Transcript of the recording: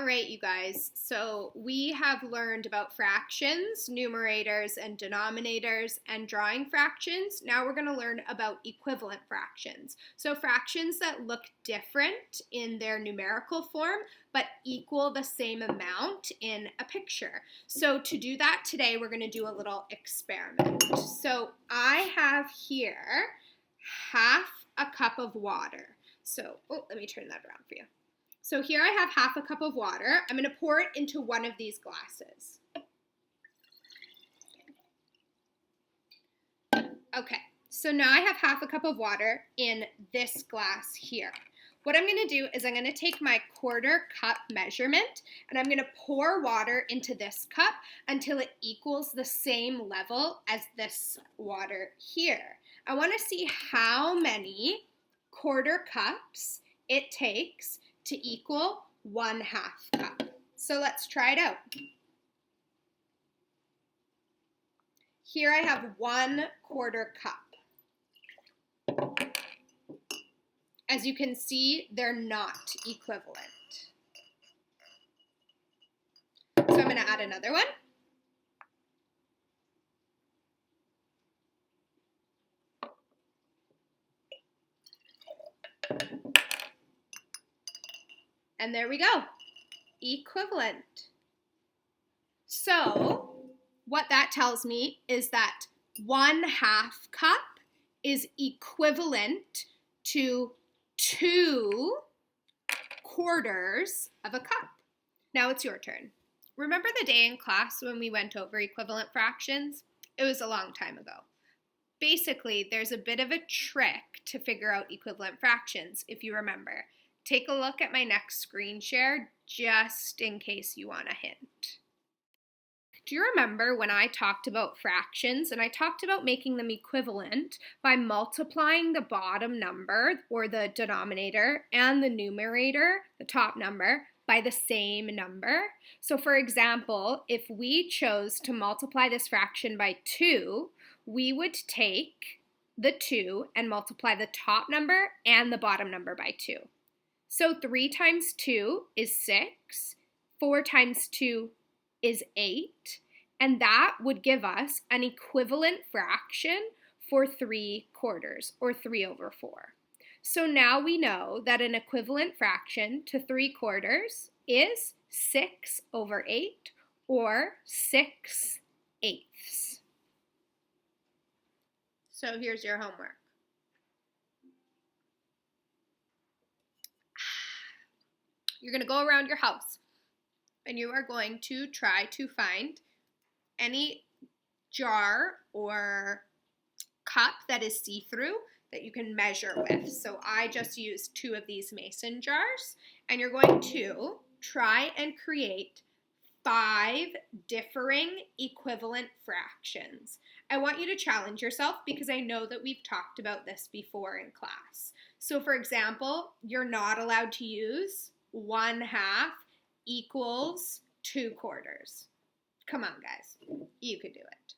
All right, you guys, so we have learned about fractions, numerators and denominators, and drawing fractions. Now we're going to learn about equivalent fractions. So fractions that look different in their numerical form, but equal the same amount in a picture. So to do that today, we're going to do a little experiment. So I have here half a cup of water. So, let me turn that around for you. So here I have half a cup of water. I'm going to pour it into one of these glasses. Okay, so now I have half a cup of water in this glass here. What I'm going to do is I'm going to take my quarter cup measurement and I'm going to pour water into this cup until it equals the same level as this water here. I want to see how many quarter cups it takes to equal 1/2 cup. So let's try it out. Here I have 1/4 cup. As you can see, they're not equivalent. So I'm going to add another one. And there we go, equivalent. So what that tells me is that 1/2 cup is equivalent to 2 quarters of a cup. Now it's your turn. Remember the day in class when we went over equivalent fractions? It was a long time ago. Basically, there's a bit of a trick to figure out equivalent fractions, if you remember. Take a look at my next screen share just in case you want a hint. Do you remember when I talked about fractions and I talked about making them equivalent by multiplying the bottom number or the denominator and the numerator, the top number, by the same number? So for example, if we chose to multiply this fraction by 2, we would take the 2 and multiply the top number and the bottom number by 2. So 3 times 2 is 6, 4 times 2 is 8, and that would give us an equivalent fraction for 3/4, or 3/4. So now we know that an equivalent fraction to 3/4 is 6/8, or 6/8. So here's your homework. You're going to go around your house and you are going to try to find any jar or cup that is see-through that you can measure with. So I just used 2 of these mason jars, and you're going to try and create 5 differing equivalent fractions. I want you to challenge yourself because I know that we've talked about this before in class. So for example, you're not allowed to use 1/2 equals 2/4. Come on, guys. You could do it.